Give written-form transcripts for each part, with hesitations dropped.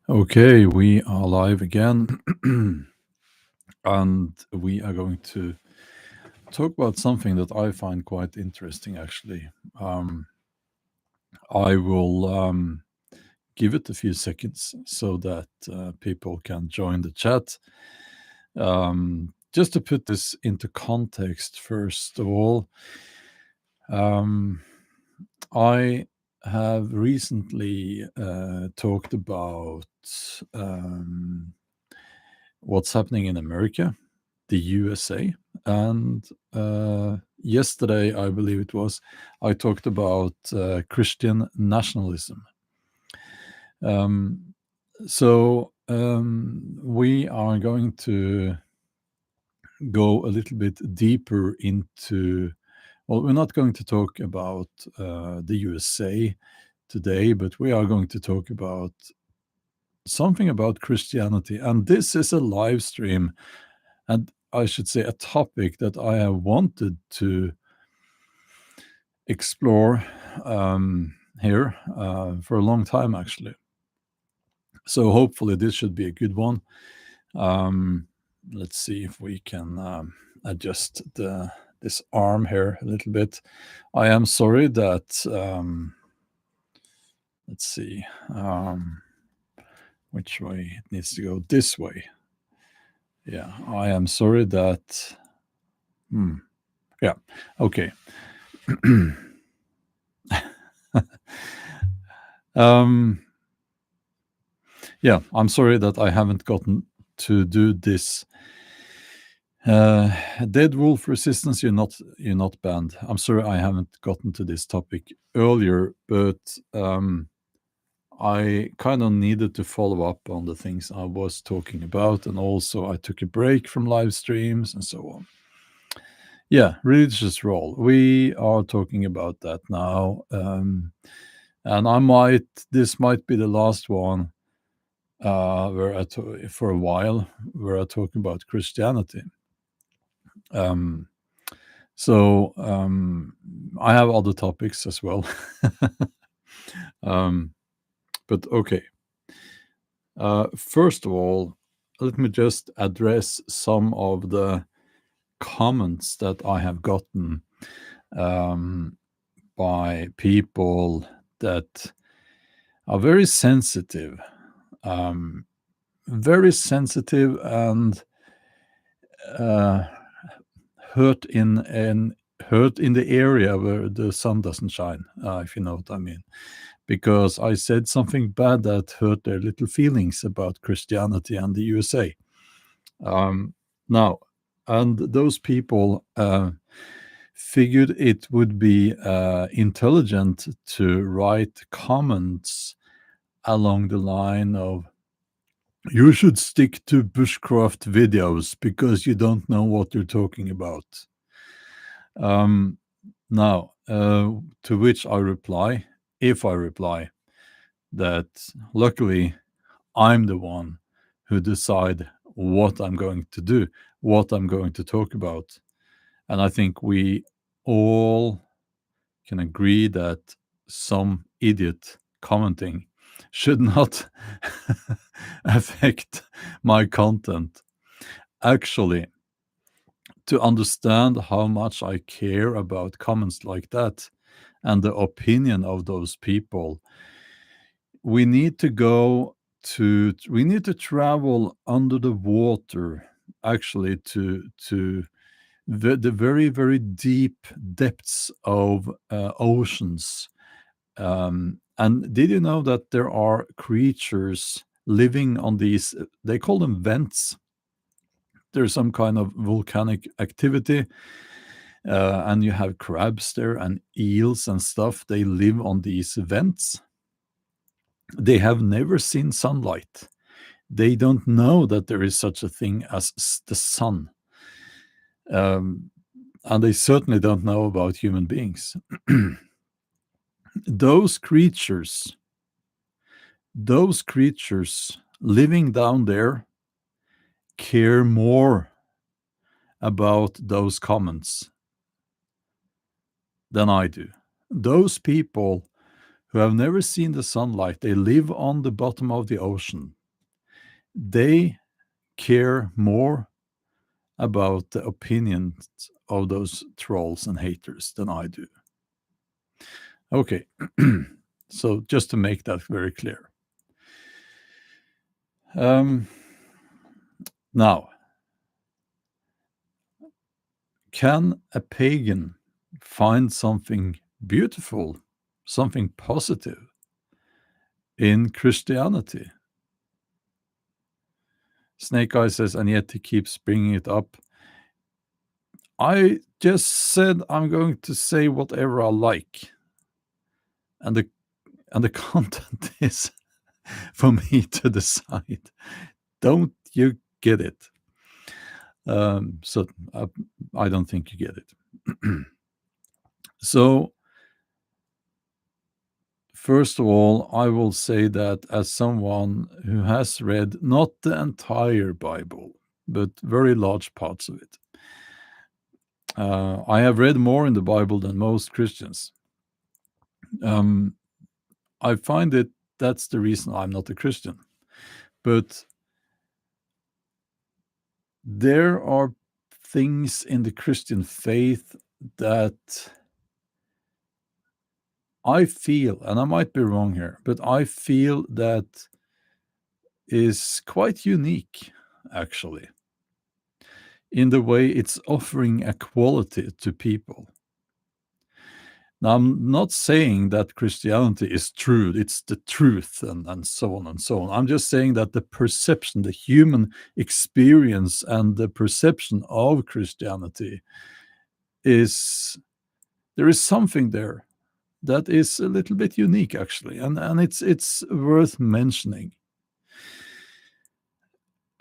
Okay, we are live again, and we are going to talk about something that I find quite interesting, actually. I will give it a few seconds so that people can join the chat. Just to put this into context, first of all, I have recently talked about what's happening in America, the USA, and yesterday, I believe it was, I talked about Christian nationalism. We are going to go a little bit deeper into. Well, we're not going to talk about the USA today, but we are going to talk about something about Christianity. And this is a live stream, and I should say a topic that I have wanted to explore here for a long time, actually. So hopefully this should be a good one. Let's see if we can adjust this arm here a little bit. I am sorry that, let's see, which way it needs to go. This way. Yeah, I am sorry that, yeah, okay. Yeah, I'm sorry that I haven't gotten to do this. Dead wolf resistance, you're not banned. I'm sorry I haven't gotten to this topic earlier, but I kind of needed to follow up on the things I was talking about, and also I took a break from live streams and so on. Yeah, religious role. We are talking about that now, and this might be the last one where for a while where I talk about Christianity. I have other topics as well. But okay. First of all, let me just address some of the comments that I have gotten by people that are very sensitive and hurt in the area where the sun doesn't shine, if you know what I mean. Because I said something bad that hurt their little feelings about Christianity and the USA. Now, and those people figured it would be intelligent to write comments along the line of, "You should stick to bushcraft videos because you don't know what you're talking about." Now, to which I reply, if I reply, that luckily I'm the one who decide what I'm going to do, what I'm going to talk about. And I think we all can agree that some idiot commenting should not affect my content. Actually, to understand how much I care about comments like that and the opinion of those people, we need to travel under the water, actually, to the very, very deep depths of oceans. And did you know that there are creatures living on these, they call them vents. There's some kind of volcanic activity, and you have crabs there and eels and stuff. They live on these vents. They have never seen sunlight. They don't know that there is such a thing as the sun. And they certainly don't know about human beings. Those creatures living down there care more about those comments than I do. Those people who have never seen the sunlight, they live on the bottom of the ocean, they care more about the opinions of those trolls and haters than I do. Okay, so just to make that very clear. Now, can a pagan find something beautiful, something positive in Christianity? Snake Eye says, and yet he keeps bringing it up. I just said I'm going to say whatever I like, and the content is for me to decide. Don't you get it? So I don't think you get it. So first of all, I will say that as someone who has read not the entire Bible, but very large parts of it, I have read more in the Bible than most Christians. I find that's the reason I'm not a Christian. But there are things in the Christian faith that I feel, and I might be wrong here, but I feel that is quite unique, actually, in the way it's offering equality to people. Now, I'm not saying that Christianity is true, it's the truth, and so on and so on. I'm just saying that the perception, the human experience and the perception of Christianity is, there is something there that is a little bit unique, actually, and it's worth mentioning.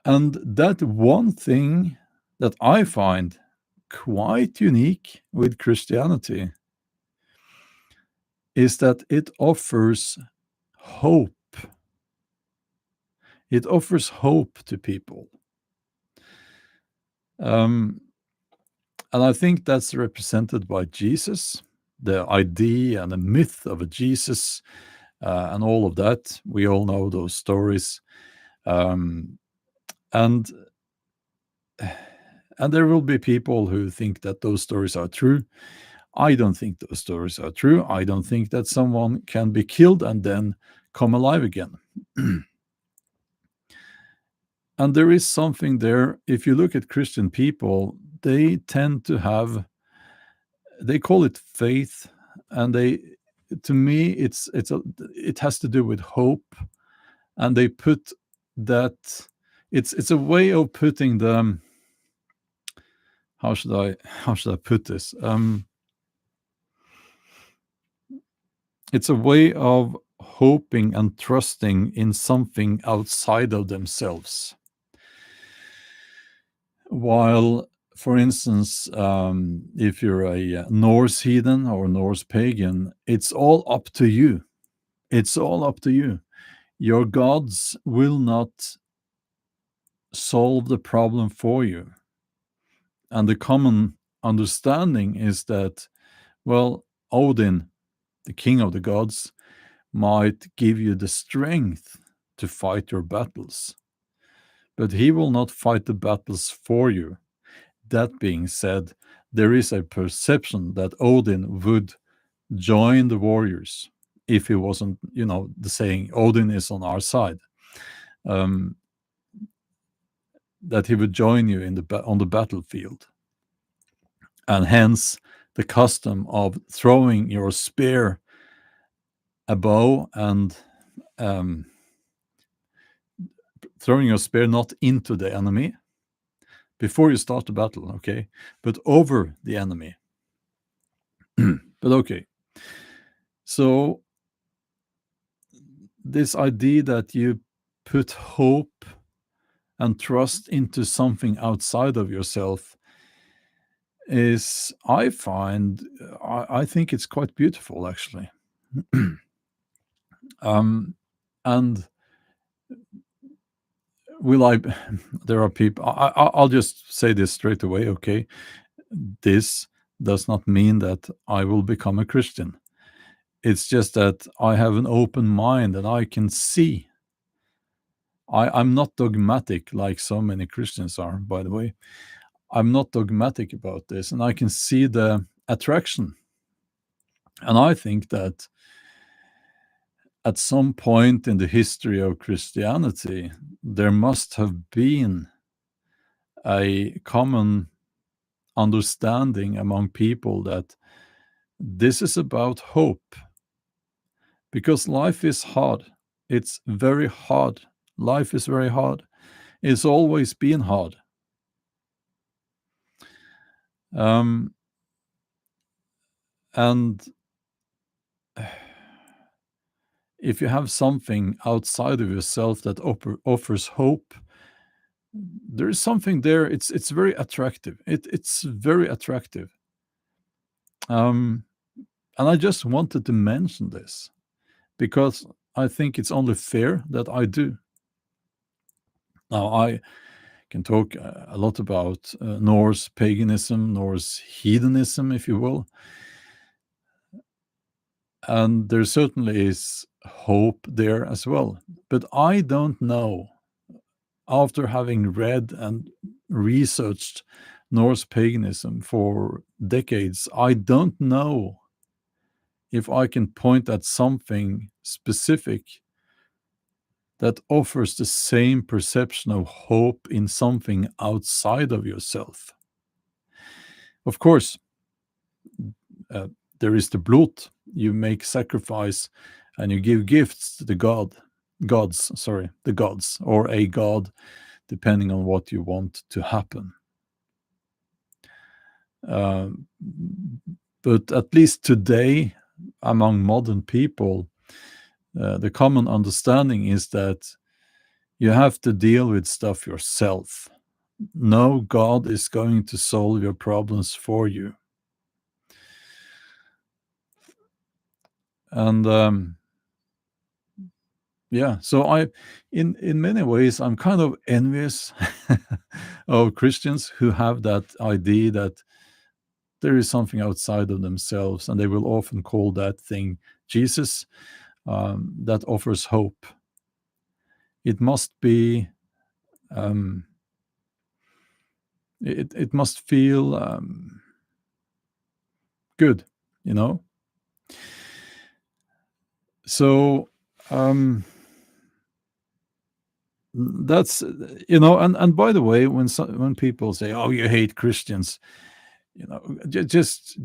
And that one thing that I find quite unique with Christianity is that it offers hope. It offers hope to people. And I think that's represented by Jesus, the idea and the myth of a Jesus, and all of that. We all know those stories. And there will be people who think that those stories are true. I don't think those stories are true. I don't think that someone can be killed and then come alive again. And there is something there. If you look at Christian people, they tend to have, they call it faith, and to me, it has to do with hope, and they put that, it's a way of putting the, how should I put this? It's a way of hoping and trusting in something outside of themselves. While, for instance, if you're a Norse heathen or Norse pagan, it's all up to you. It's all up to you. Your gods will not solve the problem for you. And the common understanding is that, well, Odin, the king of the gods, might give you the strength to fight your battles, but he will not fight the battles for you. That being said, there is a perception that Odin would join the warriors if he wasn't, the saying, Odin is on our side, that he would join you on the battlefield. And hence the custom of throwing your spear, a bow, and throwing your spear not into the enemy before you start the battle, okay, but over the enemy. But okay, so this idea that you put hope and trust into something outside of yourself is, I think it's quite beautiful, actually. And there are people, I'll just say this straight away, okay? This does not mean that I will become a Christian. It's just that I have an open mind and I can see. I'm not dogmatic like so many Christians are, by the way. I'm not dogmatic about this, and I can see the attraction. And I think that at some point in the history of Christianity, there must have been a common understanding among people that this is about hope, because life is hard. It's very hard. Life is very hard. It's always been hard. Um, and if you have something outside of yourself that offers hope, there is something there. It's very attractive. It's very attractive. Um, and I just wanted to mention this because I think it's only fair that I do. Now, I can talk a lot about Norse paganism, Norse hedonism, if you will. And there certainly is hope there as well. But I don't know, after having read and researched Norse paganism for decades, I don't know if I can point at something specific that offers the same perception of hope in something outside of yourself. Of course, uh, there is the blot. You make sacrifice and you give gifts to the gods, or a god, depending on what you want to happen. But at least today, among modern people, the common understanding is that you have to deal with stuff yourself. No God is going to solve your problems for you. And yeah, so in many ways, I'm kind of envious of Christians who have that idea that there is something outside of themselves, and they will often call that thing Jesus, that offers hope. It must be, it must feel good, you know. So that's, and by the way, when people say, "Oh, you hate Christians," just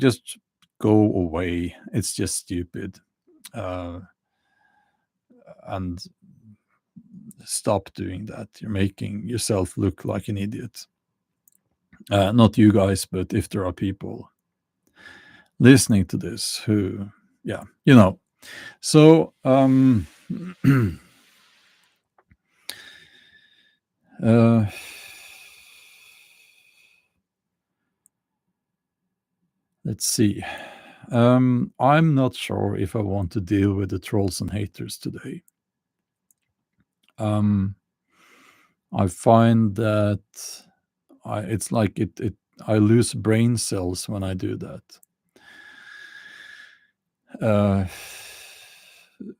go away. It's just stupid, and stop doing that. You're making yourself look like an idiot. Not you guys, but if there are people listening to this who, yeah, So uh, let's see. I'm not sure if I want to deal with the trolls and haters today. I find that it's like I lose brain cells when I do that.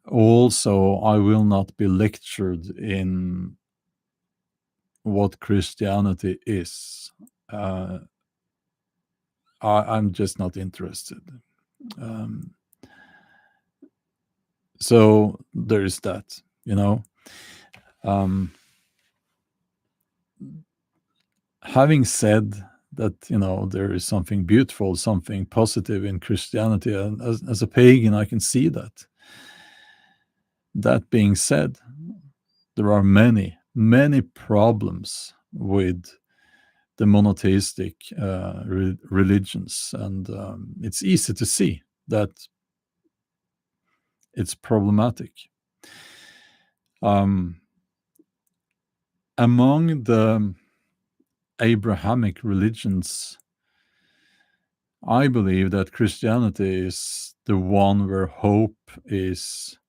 Also, I will not be lectured in what Christianity is. I'm just not interested. So there is that, having said that, there is something beautiful, something positive in Christianity, and as a pagan, I can see that. That being said, there are many, many problems with the monotheistic religions, and it's easy to see that it's problematic. Among the Abrahamic religions, I believe that Christianity is the one where hope is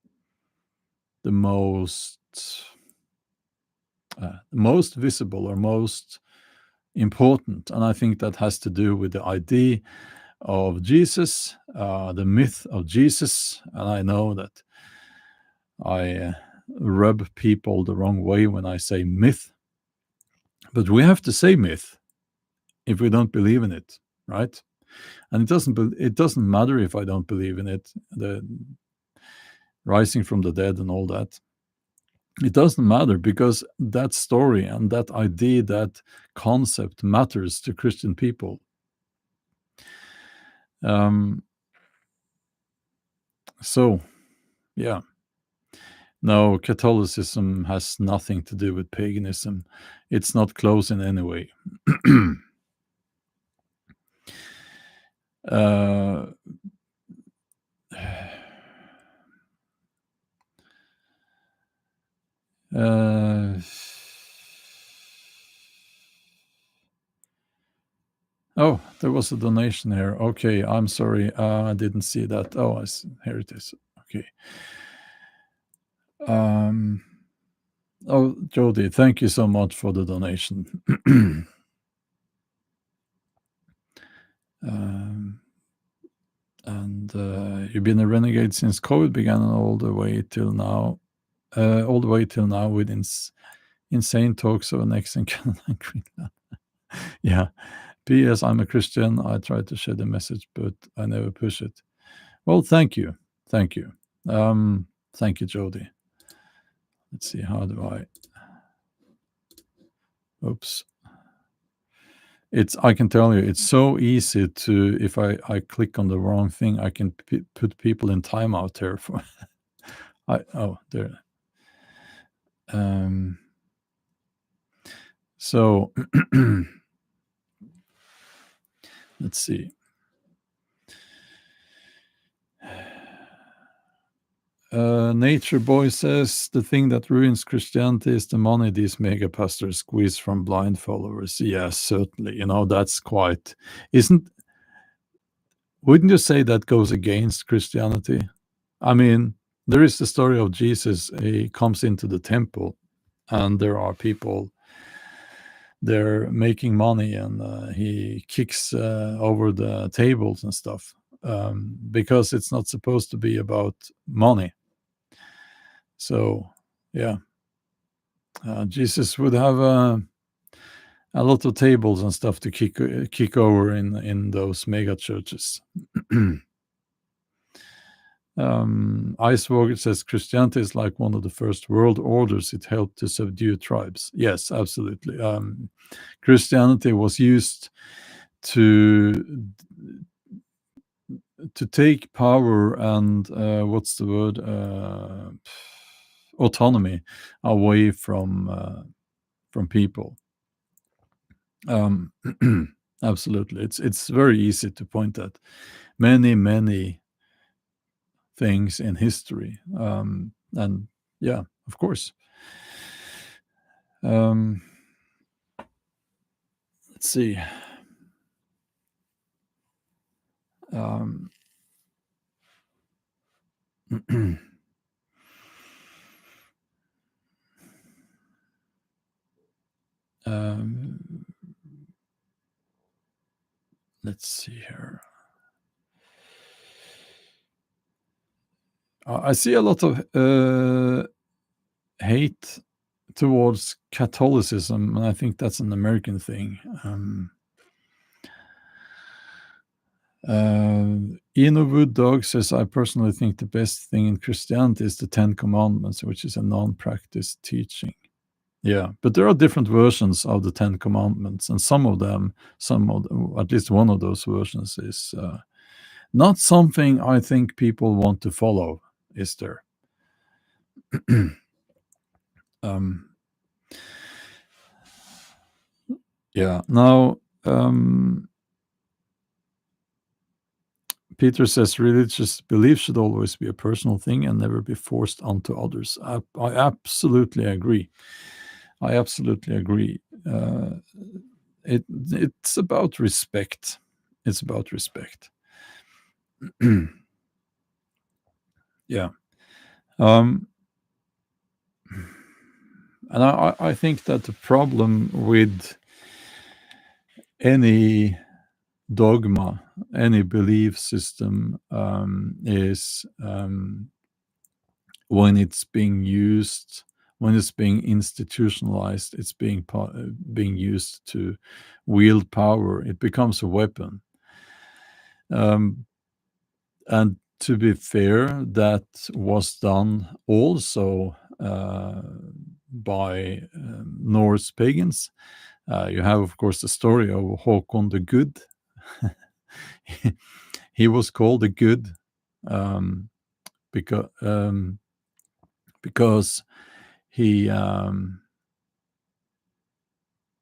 the most visible or most important, and I think that has to do with the idea of Jesus, the myth of Jesus. And I know that I rub people the wrong way when I say myth, but we have to say myth if we don't believe in it, right? And it doesn't matter if I don't believe in it, the rising from the dead and all that. It doesn't matter, because that story and that idea, that concept matters to Christian people. So, yeah. No, Catholicism has nothing to do with paganism. It's not close in any way. uh, uh, oh, there was a donation here. Okay, I'm sorry. I didn't see that. Oh, here it is. Okay. Oh, Jody, thank you so much for the donation. And you've been a renegade since COVID began, and all the way till now. With insane talks of next in Canada and Greenland. Yeah. P.S. I'm a Christian. I try to share the message, but I never push it. Well, thank you. Thank you. Thank you, Jody. Let's see, how do I... Oops. I can tell you, it's so easy to, if I click on the wrong thing, I can put people in timeout here for... there. So, let's see. Nature Boy says the thing that ruins Christianity is the money these mega pastors squeeze from blind followers. Yes, certainly. That's quite... Wouldn't you say that goes against Christianity? I mean, there is the story of Jesus. He comes into the temple, and there are people there making money, and he kicks over the tables and stuff, because it's not supposed to be about money. So, yeah, Jesus would have a lot of tables and stuff to kick over in those mega churches. Icewalker says Christianity is like one of the first world orders. It helped to subdue tribes. Yes, absolutely. Christianity was used to take power and what's the word? Autonomy away from people. Absolutely, it's very easy to point at many things in history, and yeah, of course. Let's see. Let's see here. I see a lot of hate towards Catholicism, and I think that's an American thing. Eno Wood Dog says, I personally think the best thing in Christianity is the Ten Commandments, which is a non-practiced teaching. Yeah, but there are different versions of the Ten Commandments, and at least one of those versions is not something I think people want to follow, is there? Yeah. Now, Peter says religious belief should always be a personal thing and never be forced onto others. I absolutely agree. It's about respect. It's about respect. Yeah. And I think that the problem with any dogma, any belief system, is, when it's being used, when it's being institutionalized, it's being used to wield power. It becomes a weapon. Um, and to be fair, that was done also by Norse pagans. You have, of course, the story of Håkon the Good. He was called the Good, um, because because he,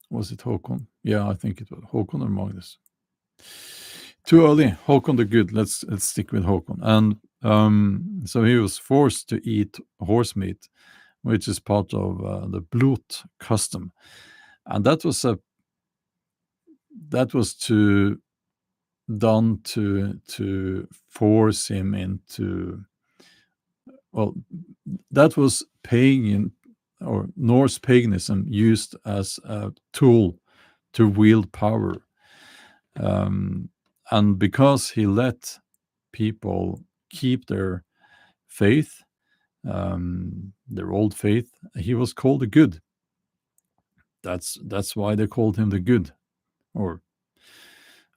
was it Håkon? Yeah, I think it was Håkon or Magnus. Too early. Håkon the Good. Let's stick with Håkon. And so he was forced to eat horse meat, which is part of the Blot custom, and that was to done to force him into, well, that was pagan or Norse paganism used as a tool to wield power. And because he let people keep their faith, their old faith, he was called the Good. That's why they called him the Good, or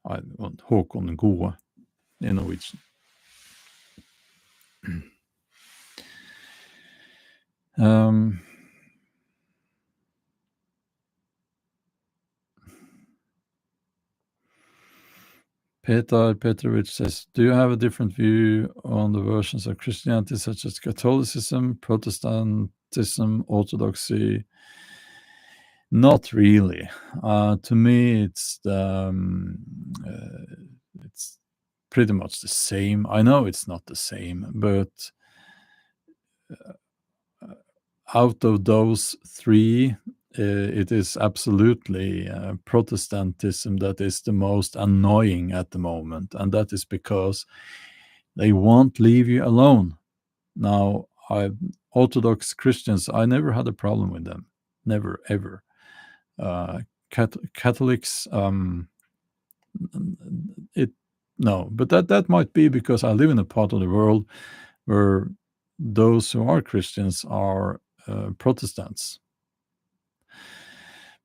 Håkon den Gode in Norwegian. Peter Petrovich says, do you have a different view on the versions of Christianity, such as Catholicism, Protestantism, Orthodoxy? Not really. To me, it's pretty much the same. I know it's not the same, but out of those three, it is absolutely Protestantism that is the most annoying at the moment, and that is because they won't leave you alone. Now, Orthodox Christians, I never had a problem with them, never ever. Catholics, no, but that might be because I live in a part of the world where those who are Christians are Protestants.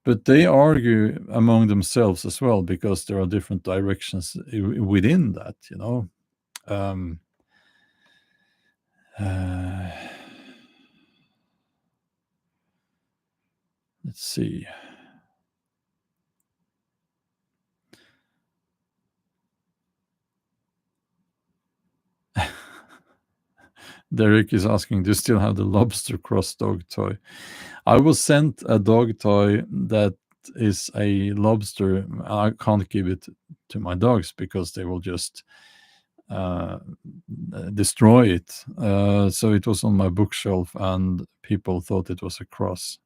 But they argue among themselves as well, because there are different directions within that, you know. Let's see. Derek is asking, do you still have the lobster cross dog toy? I was sent a dog toy that is a lobster. I can't give it to my dogs because they will just destroy it. So it was on my bookshelf, and people thought it was a cross.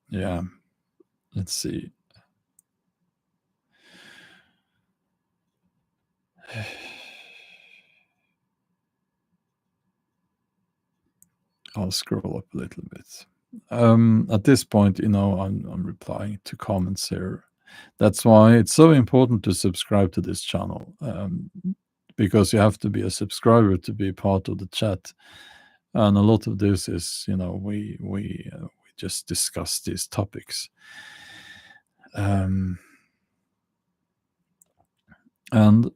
Yeah, let's see. I'll scroll up a little bit. At this point, you know, I'm replying to comments here. That's why it's so important to subscribe to this channel, because you have to be a subscriber to be part of the chat. And a lot of this is, you know, we just discuss these topics. And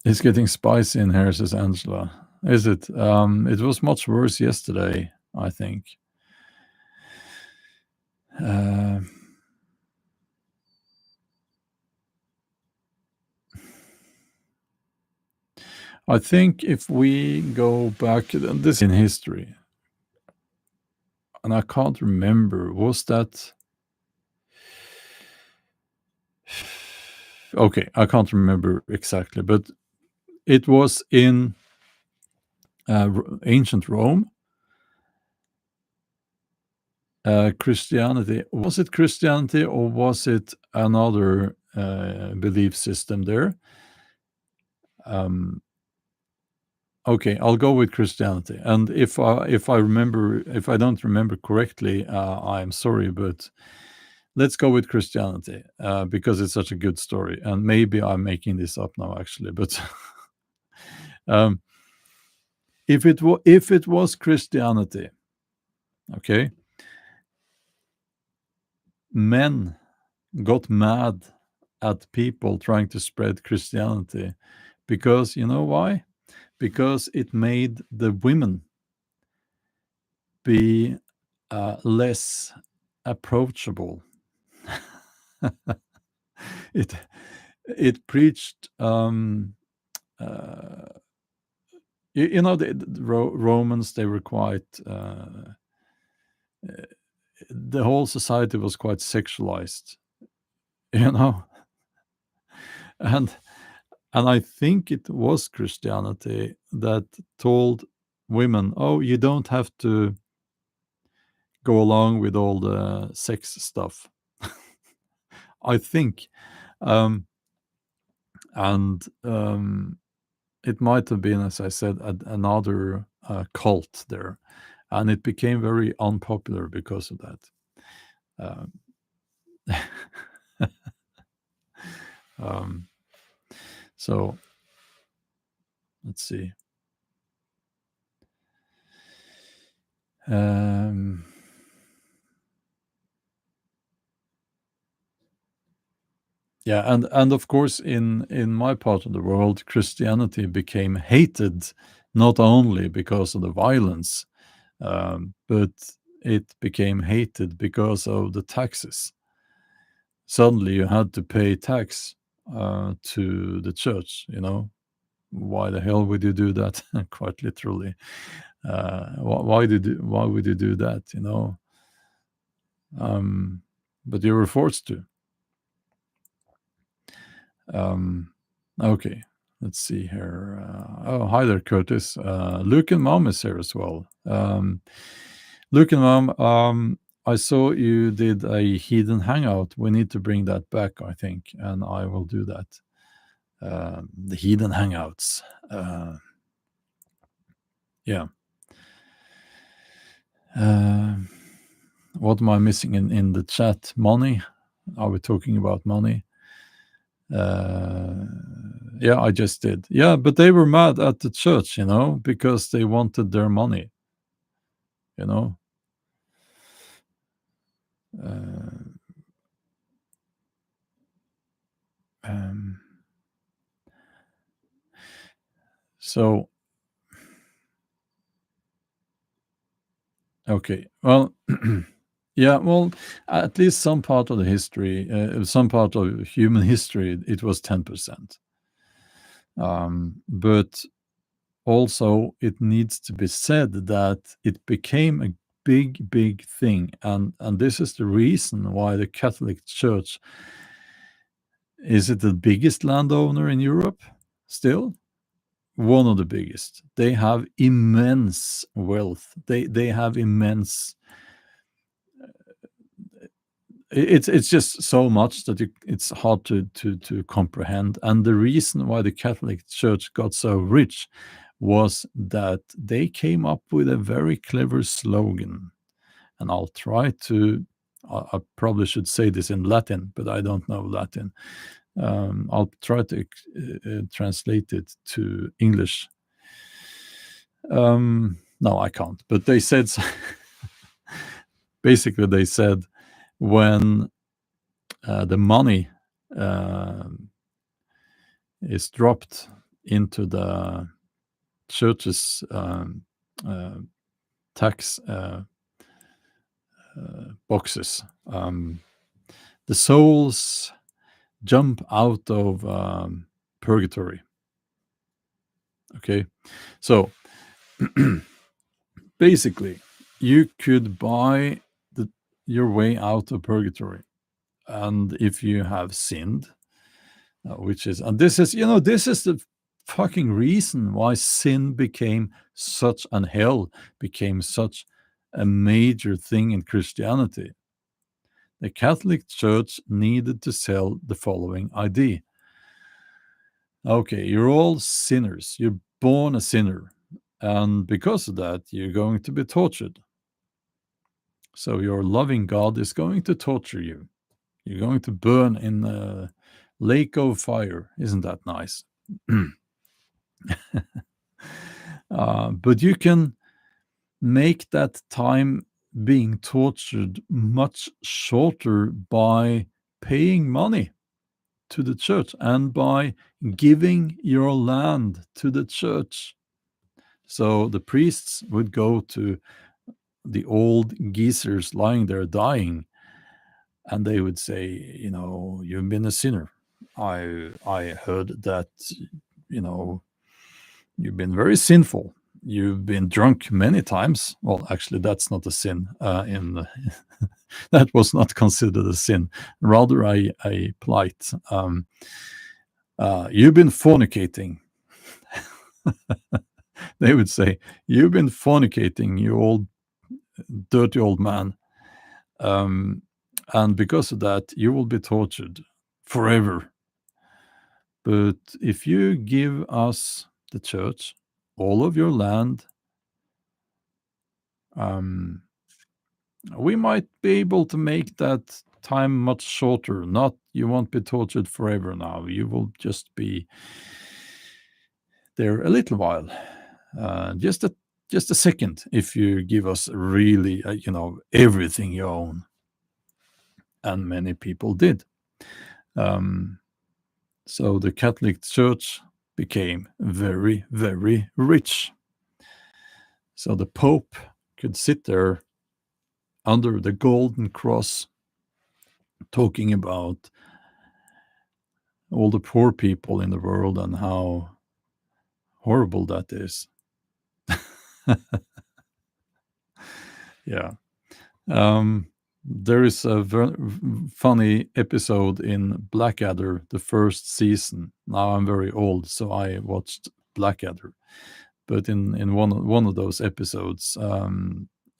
it's getting spicy in here, says Angela. Is it? It was much worse yesterday, I think. I think if we go back, this in history, and I can't remember, was that... Okay, I can't remember exactly, but it was in ancient Rome. Christianity. Was it Christianity or was it another belief system there? Okay, I'll go with Christianity. And if I don't remember correctly, I'm sorry, but let's go with Christianity because it's such a good story. And maybe I'm making this up now, actually. But um, if it was Christianity, okay, men got mad at people trying to spread Christianity because you know why? Because it made the women be less approachable. it it preached uh, you know the Romans, they were quite the whole society was quite sexualized, you know. and and I think it was Christianity that told women, oh, you don't have to go along with all the sex stuff. I think. um and it might have been, as I said, another cult there, and it became very unpopular because of that. Um, um, so let's see. Um, yeah, and of course, in my part of the world, Christianity became hated not only because of the violence, but it became hated because of the taxes. Suddenly, you had to pay tax to the church. You know, why the hell would you do that? Quite literally, why would you do that? You know, but you were forced to. Okay, let's see here. Oh, hi there, Curtis. Luke and Mom is here as well. Luke and Mom, I saw you did a hidden hangout. We need to bring that back, I think, and I will do that. The hidden hangouts. Uh, yeah. Uh, what am I missing in the chat? Money? Are we talking about money? Yeah, I just did. Yeah, but they were mad at the church, you know, because they wanted their money, you know. Uh, um, so, okay, well, yeah, well, at least some part of the history, some part of human history, it was 10%. But also, it needs to be said that it became a big thing, and this is the reason why the Catholic Church is it the biggest landowner in Europe still? One of the biggest. They have immense wealth. They have immense. It's just so much that it's hard to comprehend. And the reason why the Catholic Church got so rich was that they came up with a very clever slogan. And I'll try to. I probably should say this in Latin, but I don't know Latin. I'll try to translate it to English. No, I can't. But they said, basically, they said when the money uh, is dropped into the church's uh, tax boxes, the souls jump out of purgatory. Okay, so basically, you could buy your way out of purgatory, and if you have sinned, which is, and this is, you know, this is the fucking reason why sin became such, and hell became such a major thing in Christianity. The Catholic Church needed to sell the following idea. Okay, you're all sinners. You're born a sinner. And because of that, you're going to be tortured. So your loving God is going to torture you. You're going to burn in a lake of fire. Isn't that nice? But you can make that time being tortured much shorter by paying money to the church and by giving your land to the church. So the priests would go to the old geezers lying there dying, and they would say, you've been a sinner. I heard that, you know, you've been very sinful. You've been drunk many times. Well, actually, that's not a sin. That was not considered a sin. Rather, a plight. You've been fornicating. They would say, "You've been fornicating, you old dirty old man." And because of that, you will be tortured forever. But if you give us, the church, all of your land, we might be able to make that time much shorter. Not, you won't be tortured forever now. You will just be there a little while, just a second, if you give us really, everything you own. And many people did. So the Catholic Church became very, very rich. So the Pope could sit there under the golden cross talking about all the poor people in the world and how horrible that is. Yeah. There is a very funny episode in Blackadder, the first season. Now I'm very old, so I watched Blackadder. But in one of those episodes,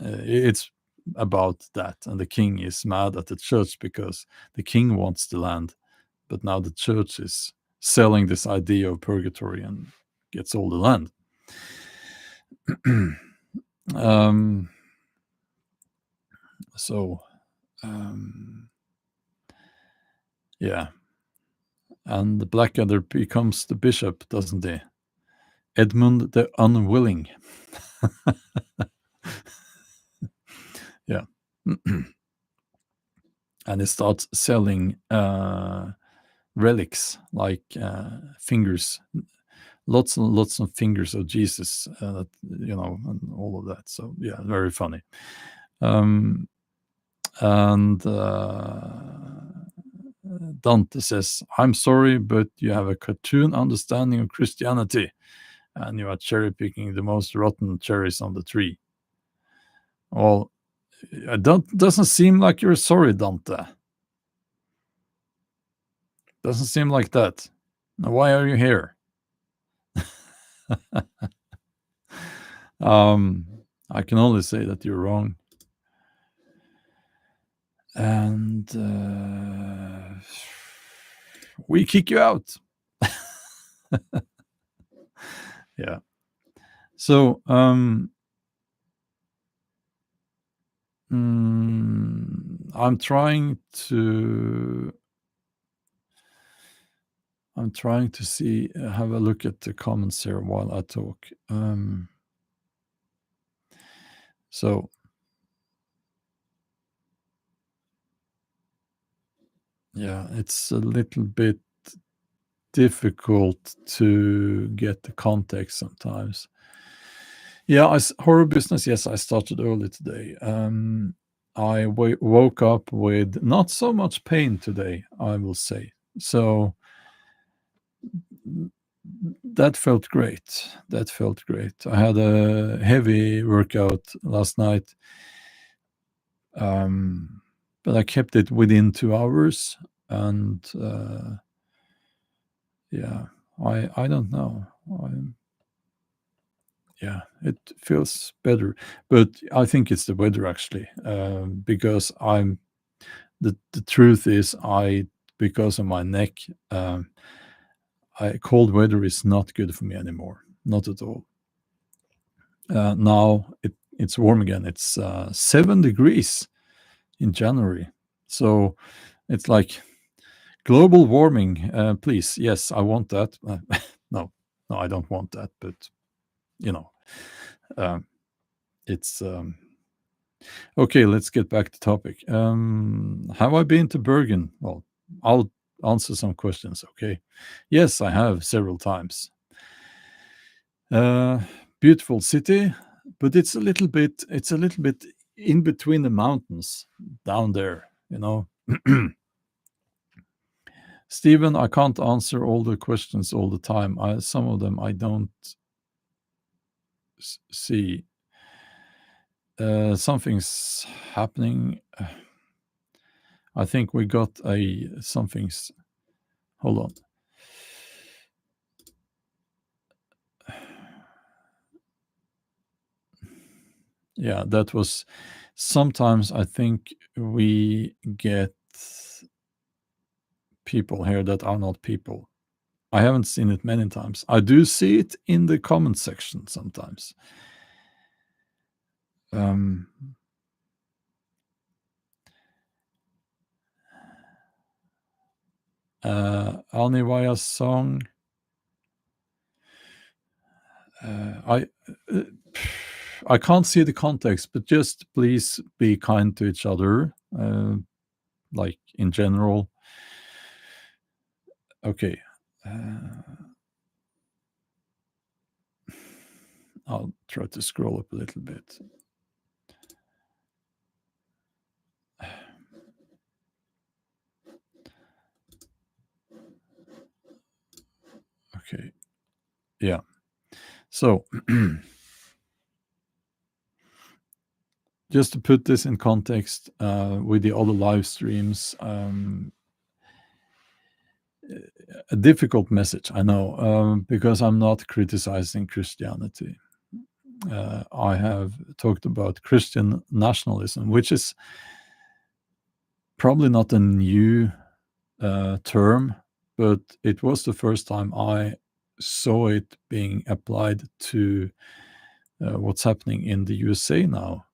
it's about that, and the king is mad at the church because the king wants the land, but now the church is selling this idea of purgatory and gets all the land. So, yeah. And the Blackadder becomes the bishop, doesn't he? Edmund the Unwilling. Yeah. And he starts selling relics like fingers, lots and lots of fingers of Jesus, and all of that. So yeah, very funny. And Dante says, "I'm sorry, but you have a cartoon understanding of Christianity, and you are cherry picking the most rotten cherries on the tree." Well, it doesn't seem like you're sorry, Dante. Doesn't seem like that. Now, why are you here? I can only say that you're wrong. And we kick you out. Yeah. So, I'm trying to see, have a look at the comments here while I talk. So, yeah, it's a little bit difficult to get the context sometimes. Yeah, horror business. Yes, I started early today. I woke up with not so much pain today, I will say. So that felt great. That felt great. I had a heavy workout last night, but I kept it within 2 hours. And yeah, I don't know. Yeah, it feels better, but I think it's the weather actually, because the truth is, because of my neck, cold weather is not good for me anymore, not at all. Now it's warm again. It's 7 degrees in January. So it's like global warming, please. Yes, I want that. No, no, I don't want that. But you know, um, it's okay. Let's get back to topic. Have I been to Bergen? Well, I'll answer some questions. Okay. Yes, I have several times. Beautiful city, but it's a little bit in between the mountains down there. Stephen, I can't answer all the questions all the time. Some of them I don't see. Something's happening. I think we got something's. Hold on. Yeah, that was. Sometimes I think we get people here that are not people. I haven't seen it many times. I do see it in the comment section sometimes. Alnivaya's song. I uh, I can't see the context, but just please be kind to each other, like in general. Okay. I'll try to scroll up a little bit. Okay. Yeah. So, just to put this in context with the other live streams, a difficult message, I know, because I'm not criticizing Christianity. I have talked about Christian nationalism, which is probably not a new term, but it was the first time I saw it being applied to what's happening in the USA now.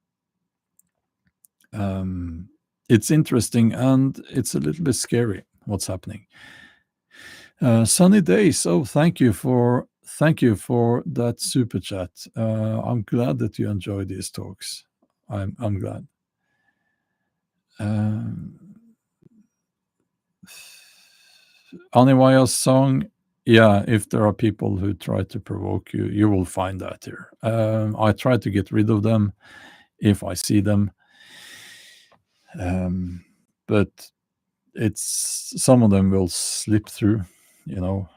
It's interesting and it's a little bit scary what's happening. Sunny days. Oh, thank you for that super chat. I'm glad that you enjoy these talks. I'm glad. Aniwaya's song. Yeah, if there are people who try to provoke you, you will find that here. I try to get rid of them if I see them. But it's some of them will slip through, you know.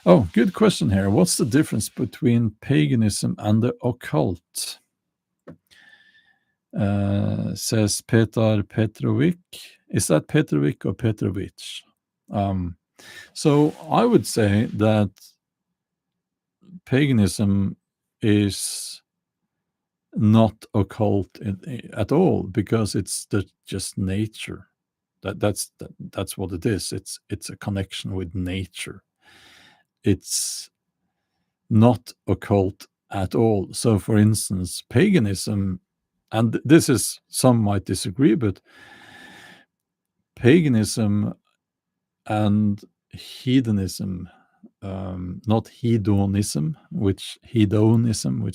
Oh, good question here. What's the difference between paganism and the occult? Says Petar Petrovic. Is that Petrovic or Petrovic? So I would say that paganism is not occult at all because it's just nature. That's what it is. It's a connection with nature. It's not occult at all. So, for instance, paganism, and this is, some might disagree, but paganism and hedonism, not hedonism, which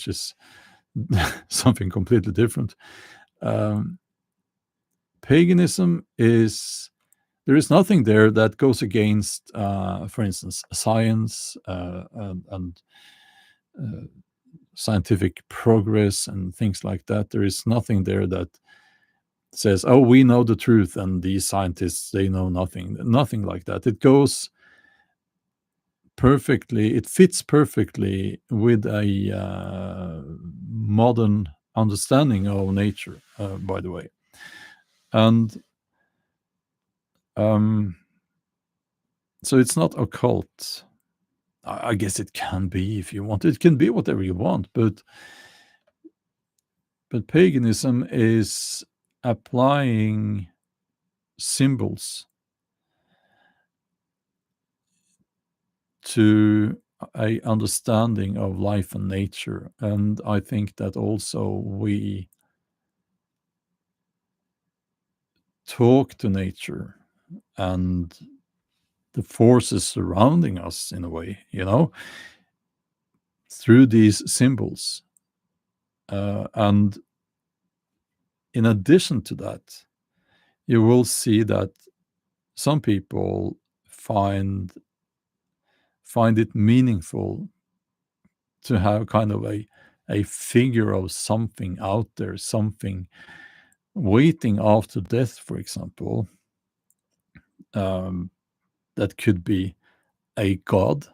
is something completely different. Paganism is, there is nothing there that goes against, for instance, science and scientific progress and things like that. There is nothing there that says, "Oh, we know the truth," and these scientists, they know nothing. Nothing like that. It goes perfectly. It fits perfectly with a modern understanding of nature. By the way, and so it's not occult. I guess it can be if you want. It can be whatever you want, but paganism is applying symbols to a understanding of life and nature, and I think that also we talk to nature and the forces surrounding us in a way, through these symbols. And in addition to that, you will see that some people find it meaningful to have kind of a figure of something out there, something waiting after death, for example, um, that could be a god.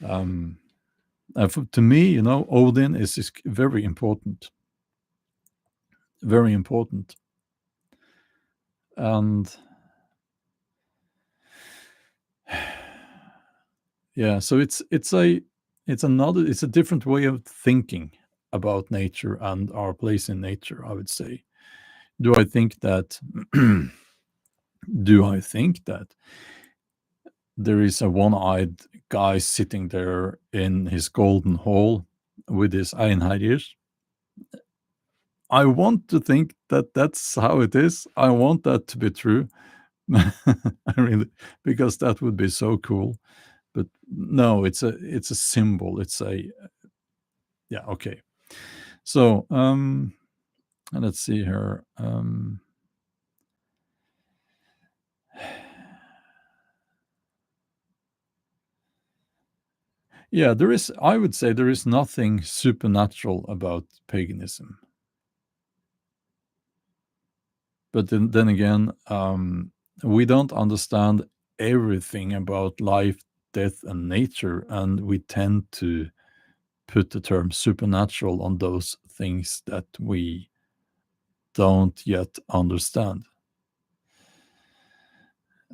Um, to me, Odin is very important, very important. And yeah, so it's a different way of thinking about nature and our place in nature, I would say. Do I think that do I think that there is a one-eyed guy sitting there in his golden hall with his Einherjer? I want to think that that's how it is. I want that to be true. I really, because that would be so cool. But no, it's a symbol. It's a yeah, okay. So, and let's see here. Yeah, I would say there is nothing supernatural about paganism. But then again, we don't understand everything about life, death, and nature, and we tend to put the term supernatural on those things that we don't yet understand.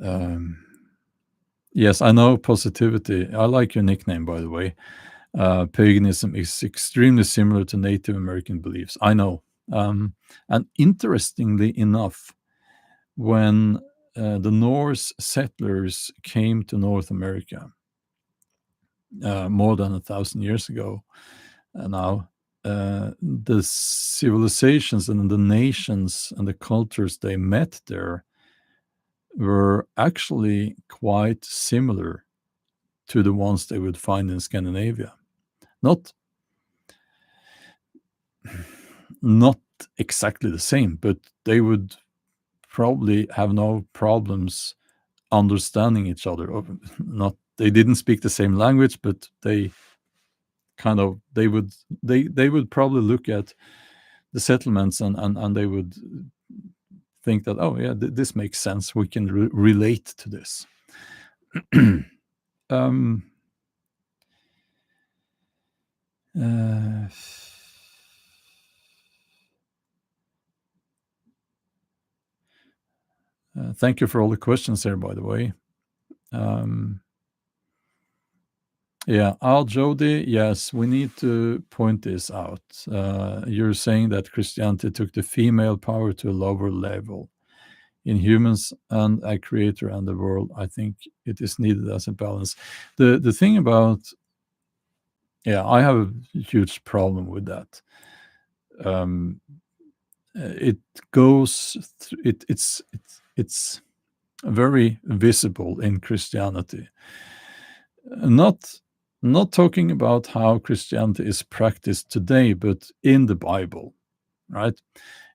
Um, yes, I know positivity. I like your nickname, by the way. Paganism is extremely similar to Native American beliefs. I know. And interestingly enough, when the Norse settlers came to North America more than 1,000 years ago now, the civilizations and the nations and the cultures they met there were actually quite similar to the ones they would find in Scandinavia. Not not exactly the same, but they would probably have no problems understanding each other. Not they didn't speak the same language, but they kind of they would probably look at the settlements and they would think that, oh yeah, this makes sense. We can relate to this. um, uh, Thank you for all the questions here, by the way. Um, yeah, Al Jody, yes, we need to point this out. You're saying that Christianity took the female power to a lower level in humans and a creator and the world. I think it is needed as a balance. The thing about I have a huge problem with that. Um, it goes it's very visible in Christianity. Not not talking about how Christianity is practiced today, but in the Bible, right?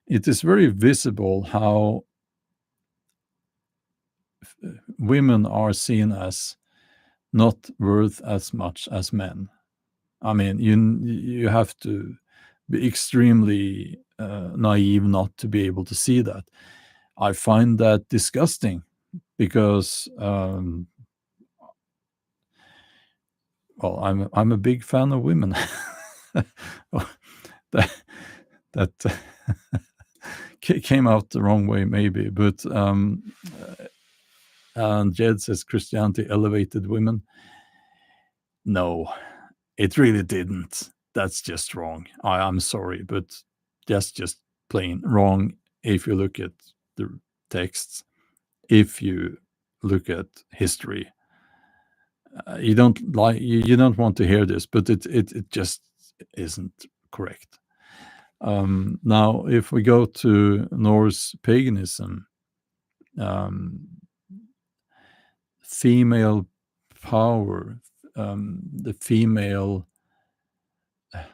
It is very visible how women are seen as not worth as much as men. I mean, you have to be extremely naive not to be able to see that. I find that disgusting because, well, I'm a big fan of women. Oh, that that came out the wrong way, maybe, but and Jed says Christianity elevated women. No, it really didn't. That's just wrong. I'm sorry, but that's just plain wrong if you look at the texts, if you look at history. You don't like you don't want to hear this, but it just isn't correct. Now, if we go to Norse paganism, um, female power, the female,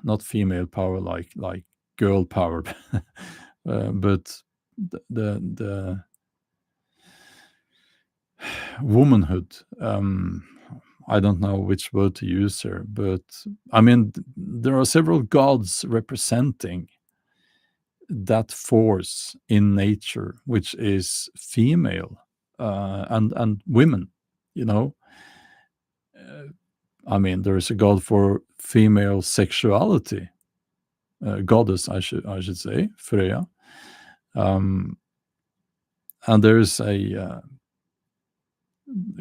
not female power like girl power, but the womanhood. I don't know which word to use here, but I mean, there are several gods representing that force in nature, which is female, and women. You know, I mean, there is a god for female sexuality, goddess, I should say, Freya, um, and there is a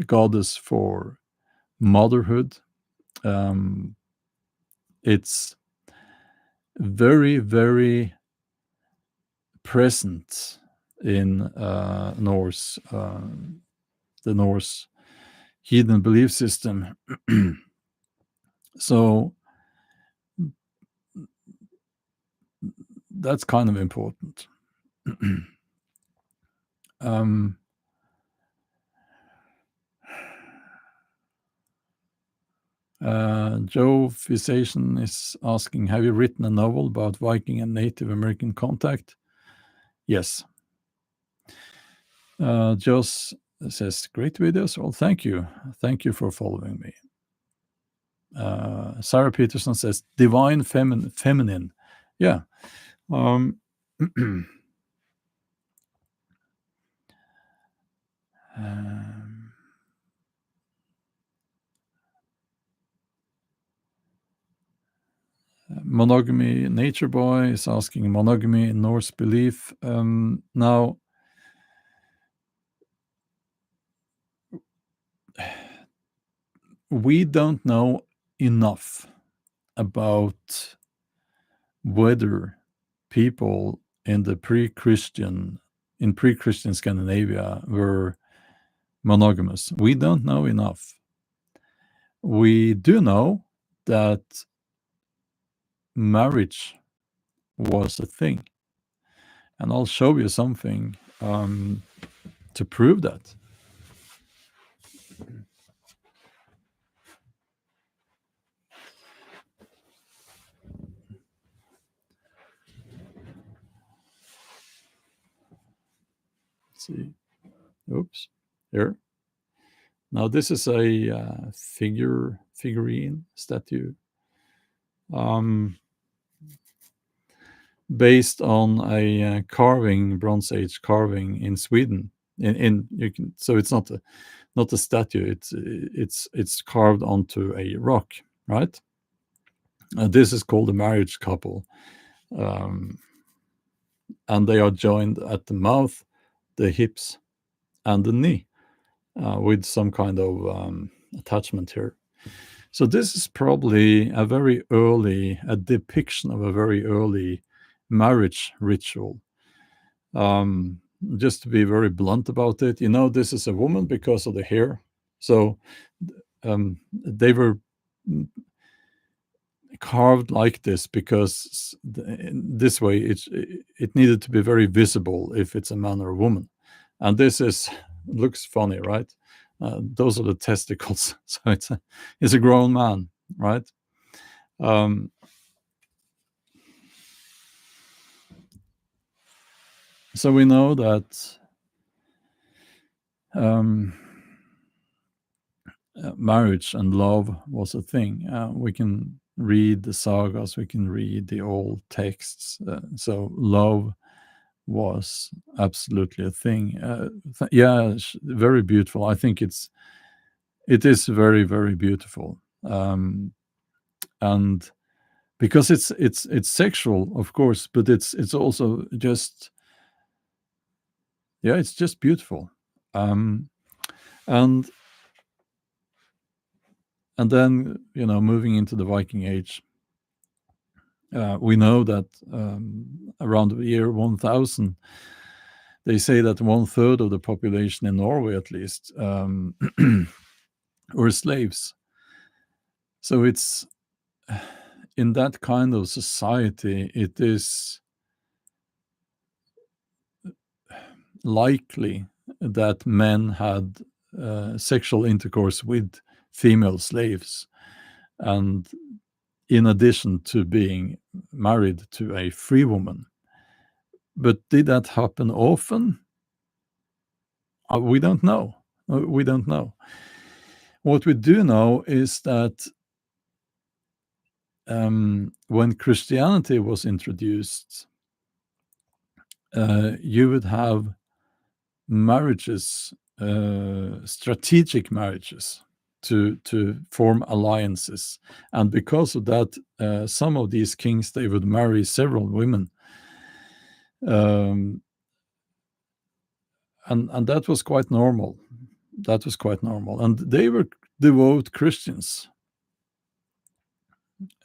goddess for motherhood. It's very, very present in the Norse heathen belief system. So that's kind of important. Joe Fissation is asking, have you written a novel about Viking and Native American contact? Yes. Joss says, great videos. Well, thank you. Thank you for following me. Sarah Peterson says, divine feminine. Yeah. Monogamy Nature Boy is asking, monogamy in Norse belief. Now, we don't know enough about whether people in pre-Christian Scandinavia were monogamous. We don't know enough. We do know that marriage was a thing, and I'll show you something to prove that. Let's see. Oops. Here. Now this is a figurine statue, based on a Bronze Age carving in Sweden. So it's not a statue. It's carved onto a rock, right? This is called a marriage couple, and they are joined at the mouth, the hips, and the knee, with some kind of attachment here. So this is probably a depiction of a very early marriage ritual. Just to be very blunt about it, this is a woman because of the hair. So they were carved like this because this way it needed to be very visible if it's a man or a woman. And this looks funny, right? Those are the testicles. So it's a grown man, right? So we know that marriage and love was a thing. We can read the sagas, we can read the old texts. So love was absolutely a thing. Yeah, very beautiful. I think it is very, very beautiful. And because it's sexual, of course, but it's also just, yeah, it's just beautiful. And then, moving into the Viking Age, we know that around the year 1000, they say that 1/3 of the population in Norway, at least, or slaves. So it's in that kind of society, it is likely that men had sexual intercourse with female slaves, and in addition to being married to a free woman. But did that happen often? We don't know. We don't know. What we do know is that when Christianity was introduced, you would have marriages, strategic marriages, to form alliances, and because of that, some of these kings, they would marry several women, um, and that was quite normal. That was quite normal, and they were devout Christians,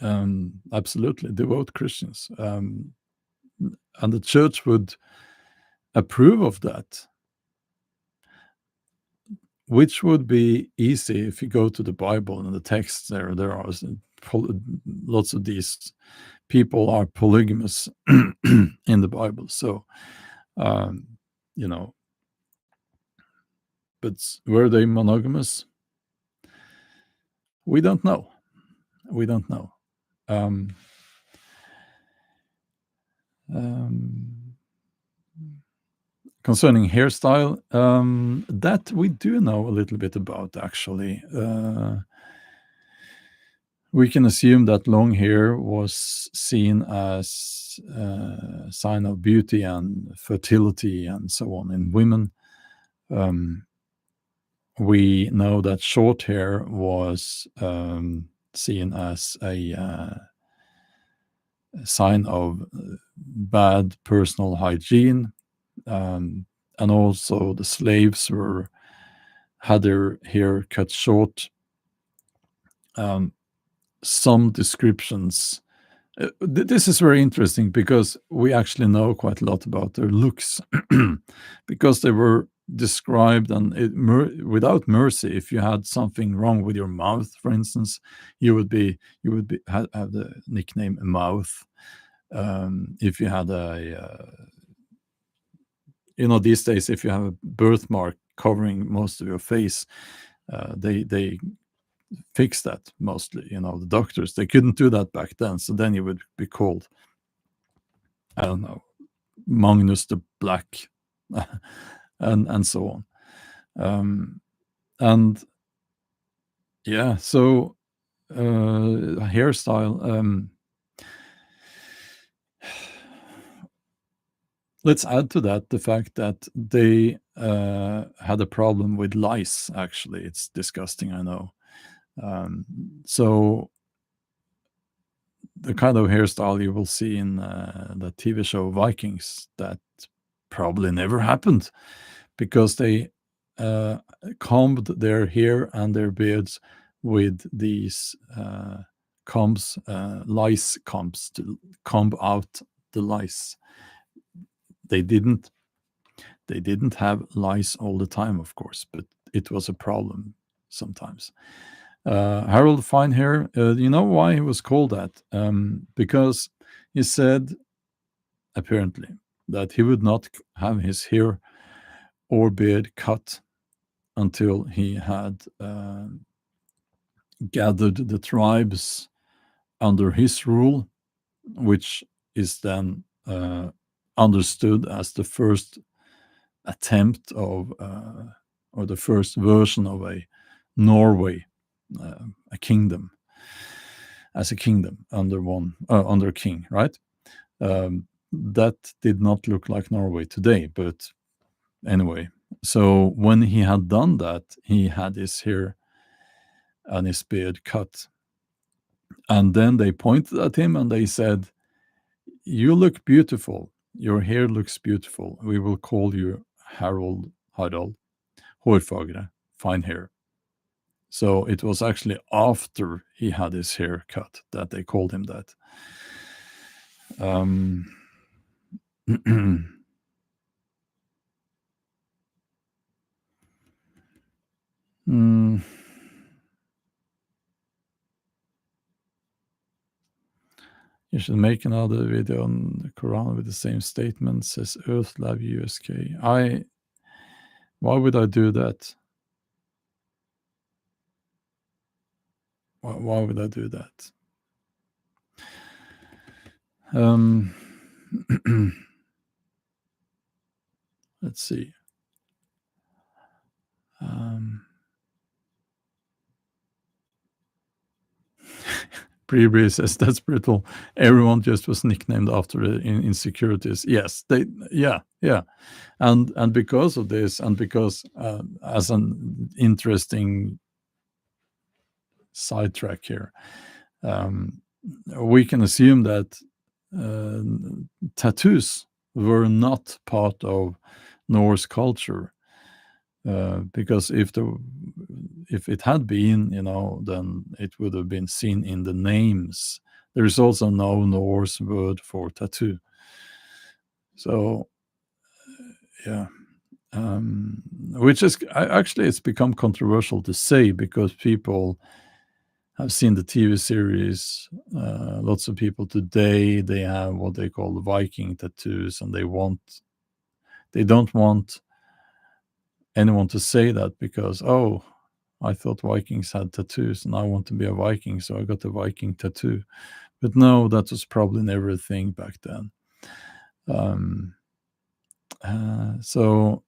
absolutely devout Christians, and the church would approve of that, which would be easy if you go to the Bible and the texts there. There are lots of these people are polygamous in the Bible. So, um, you know, but were they monogamous? We don't know. We don't know. Um, um, Concerning hairstyle, that we do know a little bit about, actually. We can assume that long hair was seen as a sign of beauty and fertility and so on in women. We know that short hair was seen as a sign of bad personal hygiene, and also the slaves had their hair cut short. Some descriptions. This is very interesting because we actually know quite a lot about their looks, because they were described and without mercy. If you had something wrong with your mouth, for instance, have the nickname mouth. If you had these days, if you have a birthmark covering most of your face, they fix that mostly. The doctors, they couldn't do that back then, so then you would be called, I don't know, Magnus the Black, and so on. And yeah, so hairstyle. Let's add to that the fact that they had a problem with lice. Actually, it's disgusting, I know. So the kind of hairstyle you will see in the TV show Vikings, that probably never happened, because they combed their hair and their beards with these lice combs, to comb out the lice. They didn't have lice all the time, of course, but it was a problem sometimes. Harold Finehair, you know why he was called that? Because he said, apparently, that he would not have his hair or beard cut until he had gathered the tribes under his rule, which is then understood as the first attempt of, or the first version of a Norway, a kingdom, as a kingdom under king, right? That did not look like Norway today, but anyway. So when he had done that, he had his hair and his beard cut. And then they pointed at him and they said, "You look beautiful. Your hair looks beautiful. We will call you Harald Hårfagre, fine hair." So it was actually after he had his hair cut that they called him that. You should make another video on the Quran with the same statement, says Earth Lab USK. Why would I do that? Why would I do that? Let's see. Pre says that's brutal. Everyone just was nicknamed after the insecurities. Yes, yeah, and because of this, and because as an interesting sidetrack here, we can assume that uh, tattoos were not part of Norse culture. Because if it had been, then it would have been seen in the names. There is also no Norse word for tattoo. So, yeah, which is actually it's become controversial to say because people have seen the TV series. Lots of people today they have what they call the Viking tattoos, and they don't want anyone to say that because I thought Vikings had tattoos and I want to be a Viking, so I got a Viking tattoo. But no, that was probably never a thing back then. So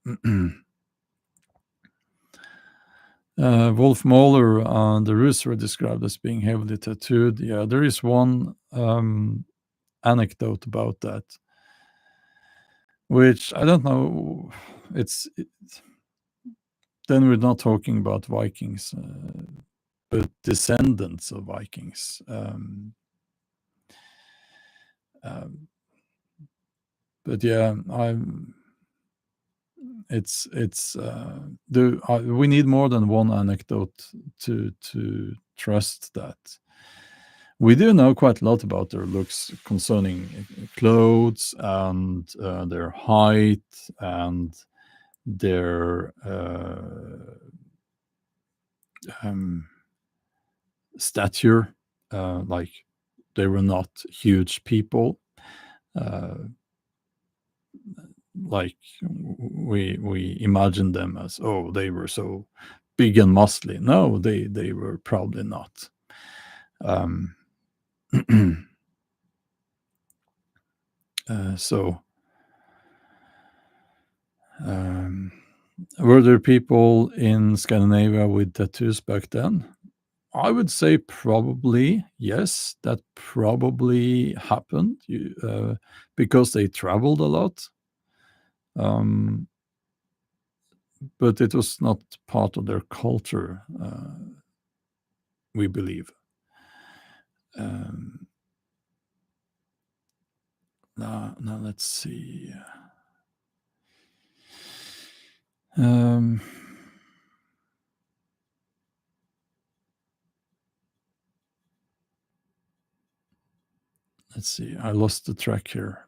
Wolf Mahler and the Rus were described as being heavily tattooed. Yeah, there is one anecdote about that, which I don't know. Then we're not talking about Vikings, but descendants of Vikings. But yeah, we need more than one anecdote to trust that. We do know quite a lot about their looks concerning clothes and their height and their stature. Like they were not huge people. Like we imagine them as they were so big and muscly. No, they were probably not. So were there people in Scandinavia with tattoos back then? I would say probably yes. That probably happened because they traveled a lot. But it was not part of their culture, we believe. Now let's see. Let's see. I lost the track here.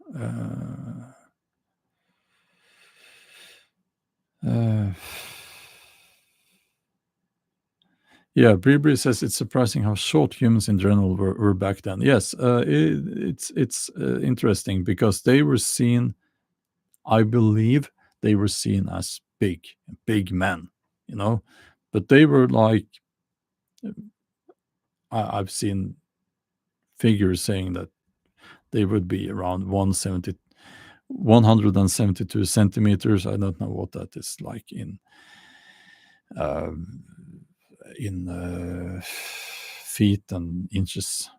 Yeah, Bribri says it's surprising how short humans in general were back then. Yes, it's interesting because they were seen, I believe, they were seen as big men, but they were like, I've seen figures saying that they would be around 172 centimeters. I don't know what that is like in feet and inches.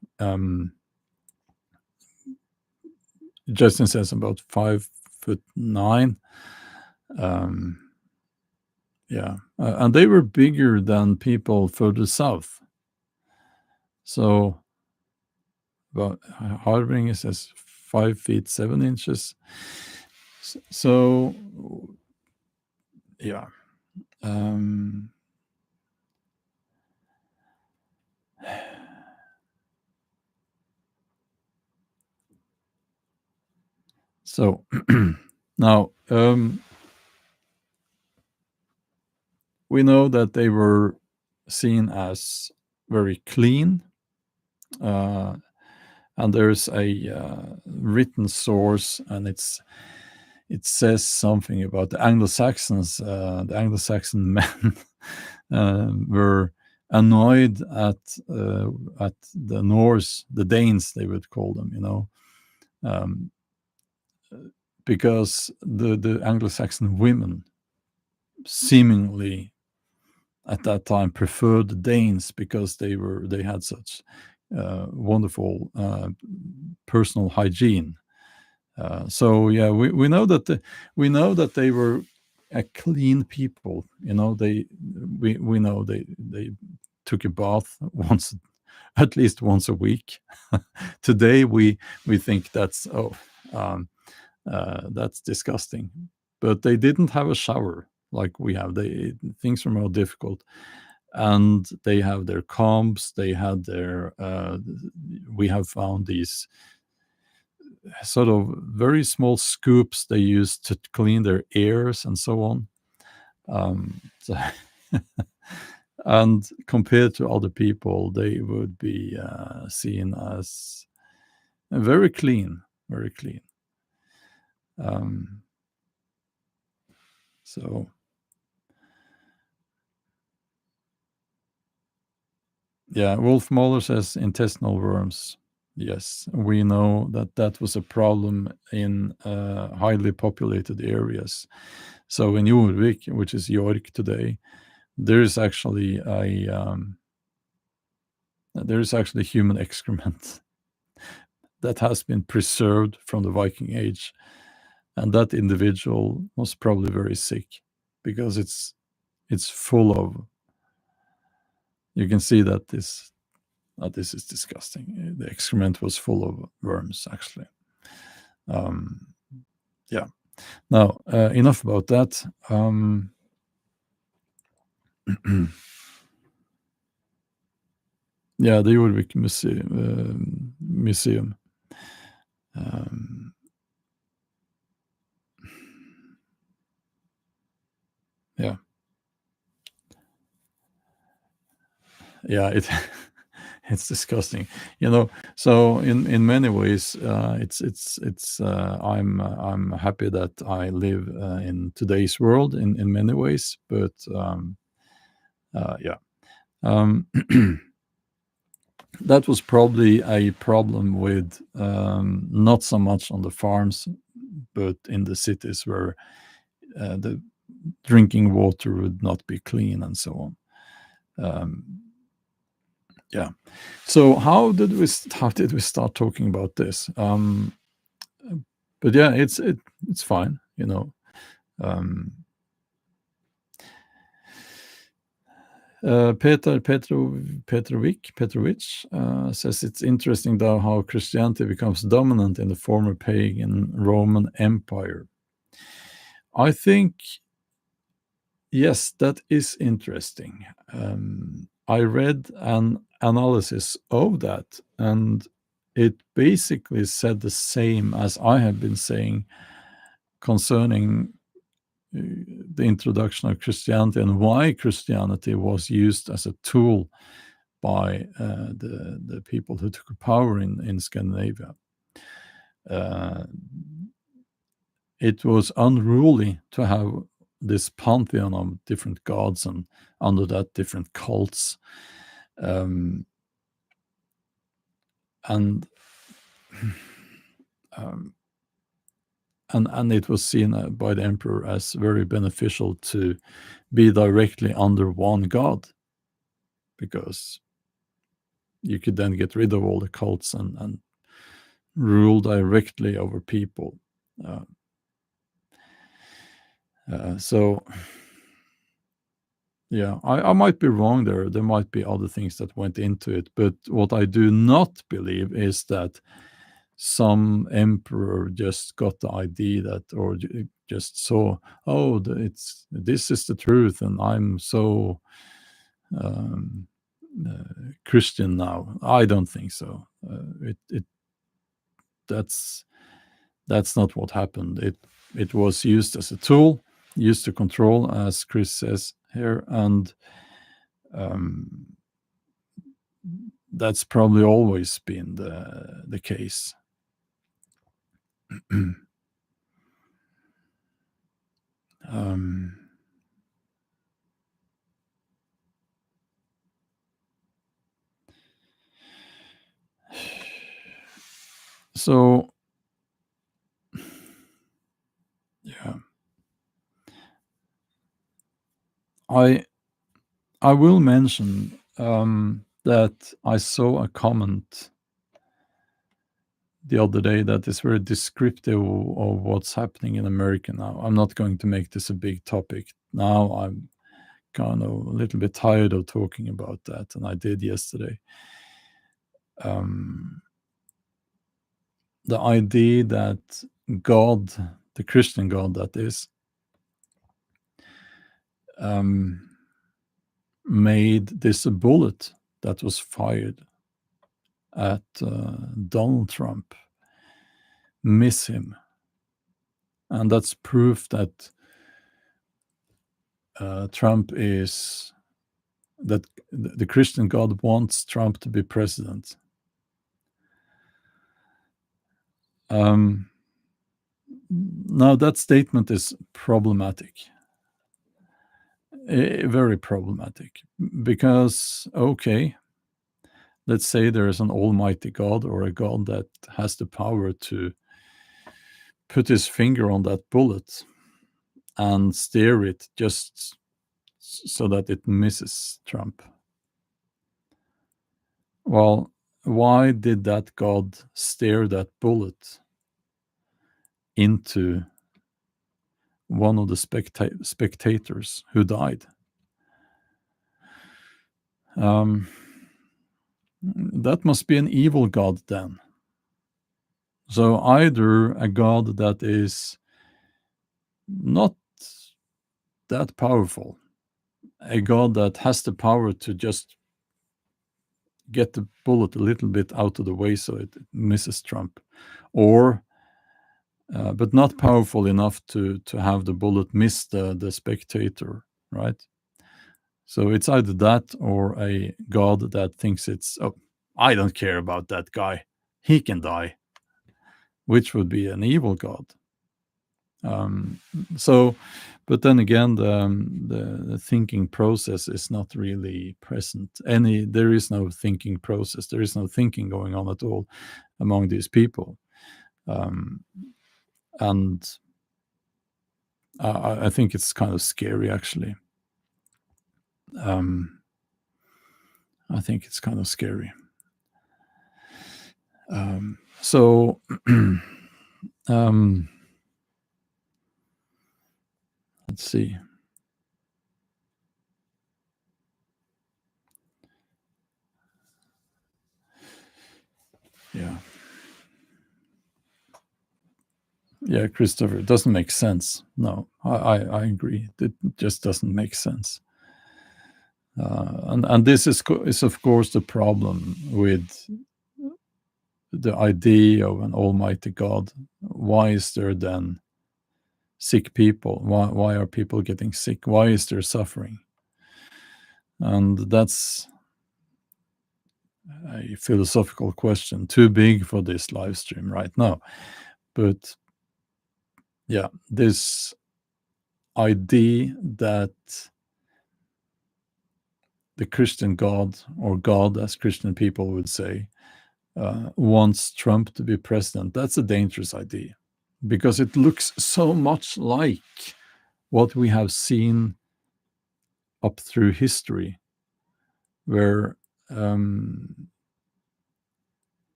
Justin says about 5'9". Yeah, and they were bigger than people further south. So, but Harving says 5 feet 7 inches. So, yeah. So now we know that they were seen as very clean, and there's a written source, and it says something about the Anglo-Saxons. The Anglo-Saxon men were annoyed at the Norse, the Danes, they would call them, um, because the Anglo-Saxon women seemingly at that time preferred the Danes because they had such wonderful personal hygiene. So yeah, we know that we know that they were a clean people. We know they took a bath once, at least once a week. Today we think that's disgusting, but they didn't have a shower like we have. Things were more difficult, and they have their combs. They had their. We have found these sort of very small scoops they use to clean their ears and so on. So and compared to other people, they would be seen as very clean, very clean. So yeah, Wolf Moller says intestinal worms. Yes, we know that was a problem in highly populated areas. So in Jorvik, which is York today, there is actually human excrement that has been preserved from the Viking Age, and that individual was probably very sick because it's full of. You can see that this is disgusting. The excrement was full of worms, actually. Yeah. Now, enough about that. Yeah, the Jorvik Museum. Yeah. Yeah, it's disgusting. So in many ways, I'm happy that I live in today's world in many ways, but yeah. That was probably a problem with not so much on the farms, but in the cities where the drinking water would not be clean and so on. Yeah. So how did we start talking about this? But yeah, it's fine. Petrovich says it's interesting though how Christianity becomes dominant in the former pagan Roman Empire. I think, yes, that is interesting. I read an analysis of that, and it basically said the same as I have been saying concerning the introduction of Christianity and why Christianity was used as a tool by the people who took power in Scandinavia. It was unruly to have this pantheon of different gods and under that different cults. And and it was seen by the emperor as very beneficial to be directly under one god, because you could then get rid of all the cults and rule directly over people. So yeah, I might be wrong there. There might be other things that went into it, but what I do not believe is that some emperor just got the idea that, or just saw, oh, this is the truth, and I'm so Christian now. I don't think so. That's not what happened. It was used as a tool, used to control, as Chris says here, and that's probably always been the case. um, so yeah, I I will mention that I saw a comment the other day that is very descriptive of what's happening in America now. I'm not going to make this a big topic now. I'm kind of a little bit tired of talking about that, and I did yesterday. Um, the idea that God, the Christian God that is, um, made this a bullet that was fired at Donald Trump miss him. And that's proof that Trump is, that the Christian God wants Trump to be president. Now, that statement is problematic, very problematic, because, okay, let's say there is an almighty God, or a God that has the power to put his finger on that bullet and steer it just so that it misses Trump. Well, why did that God steer that bullet into one of the spectators who died? That must be an evil God then. So either a God that is not that powerful, a God that has the power to just get the bullet a little bit out of the way so it misses Trump, or but not powerful enough to have the bullet miss the spectator, right? So it's either that, or a God that thinks it's, oh, I don't care about that guy, he can die, which would be an evil God. So, but then again, the thinking process is not really present. There is no thinking process. There is no thinking going on at all among these people, and I think it's kind of scary, actually. I think it's kind of scary. So, let's see. Yeah. Yeah, Christopher, it doesn't make sense. No, I agree. It just doesn't make sense. And this is of course the problem with the idea of an almighty God. Why is there then sick people? Why are people getting sick? Why is there suffering? And that's a philosophical question, too big for this live stream right now. But yeah, this idea that the Christian God, or God as Christian people would say, wants Trump to be president, that's a dangerous idea, because it looks so much like what we have seen up through history, where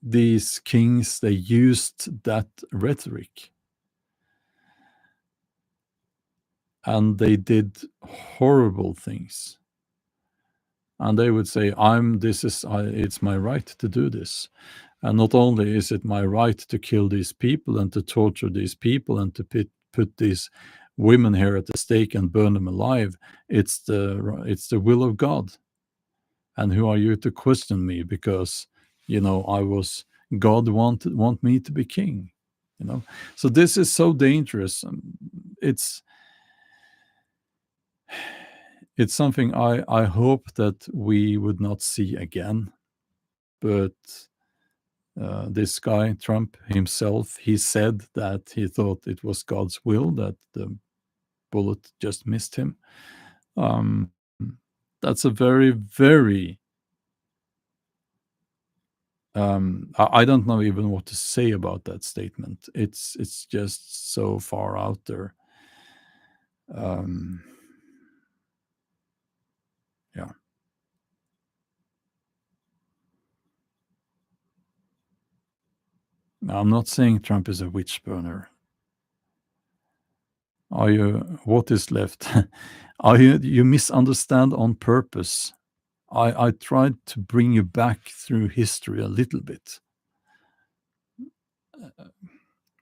these kings, they used that rhetoric, and they did horrible things. And they would say, it's my right to do this. And not only is it my right to kill these people and to torture these people and to put these women here at the stake and burn them alive, it's the will of God. And who are you to question me? Because God want me to be king. So this is so dangerous. It's it's something I hope that we would not see again. But this guy, Trump himself, he said that he thought it was God's will that the bullet just missed him. Um, that's a very, very I don't know even what to say about that statement. It's just so far out there. Um, yeah. Now, I'm not saying Trump is a witch burner. Are you? What is left? Are you? You misunderstand on purpose. I tried to bring you back through history a little bit.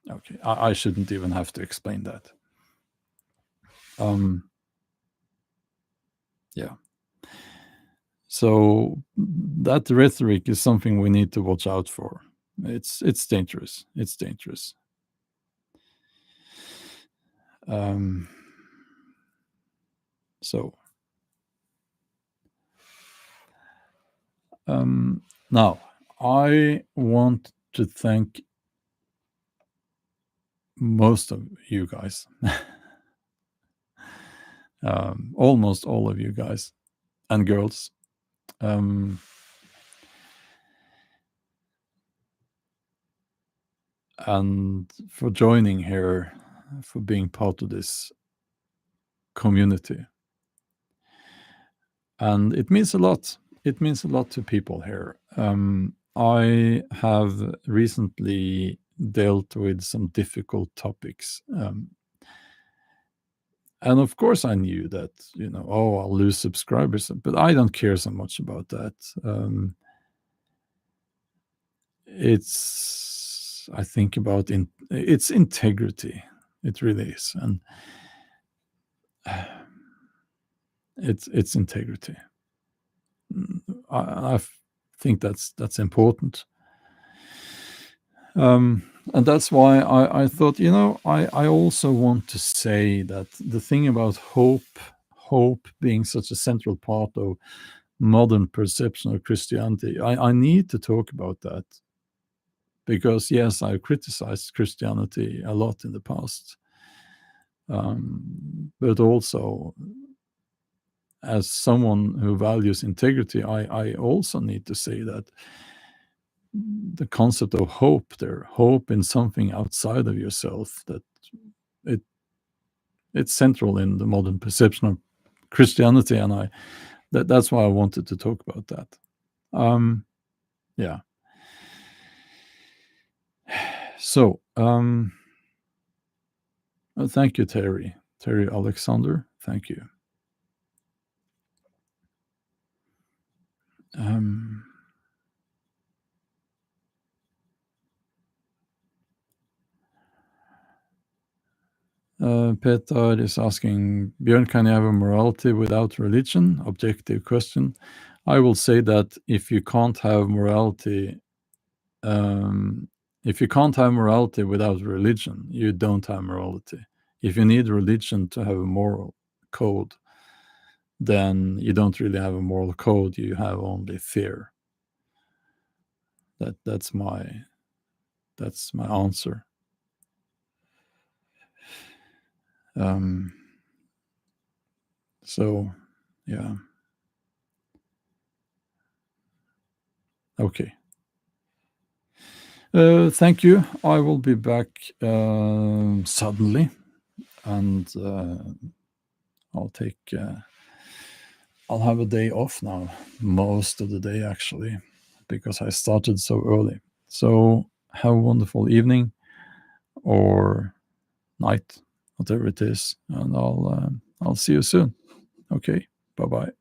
Okay, I shouldn't even have to explain that. Yeah. So that rhetoric is something we need to watch out for. It's dangerous. It's dangerous. Um, so now I want to thank most of you guys, almost all of you guys and girls. And for joining here, for being part of this community. And it means a lot. It means a lot to people here. I have recently dealt with some difficult topics. And of course, I knew that, oh, I'll lose subscribers, but I don't care so much about that. I think about its integrity. It really is. And it's integrity. I think that's important. And that's why I thought, I also want to say that the thing about hope being such a central part of modern perception of Christianity, I need to talk about that. Because, yes, I've criticized Christianity a lot in the past. But also, as someone who values integrity, I also need to say that the concept of hope in something outside of yourself, that it's central in the modern perception of Christianity, and that's why I wanted to talk about that. Yeah. So, thank you, Terry Alexander. Thank you. Peter is asking, Bjorn, can you have a morality without religion? Objective question. I will say that if you can't have morality, without religion, you don't have morality. If you need religion to have a moral code, then you don't really have a moral code. You have only fear. That's my answer. So, yeah. Okay. Thank you. I will be back suddenly, and I'll have a day off now, most of the day actually, because I started so early. So have a wonderful evening or night, whatever it is, and I'll see you soon. Okay, bye bye.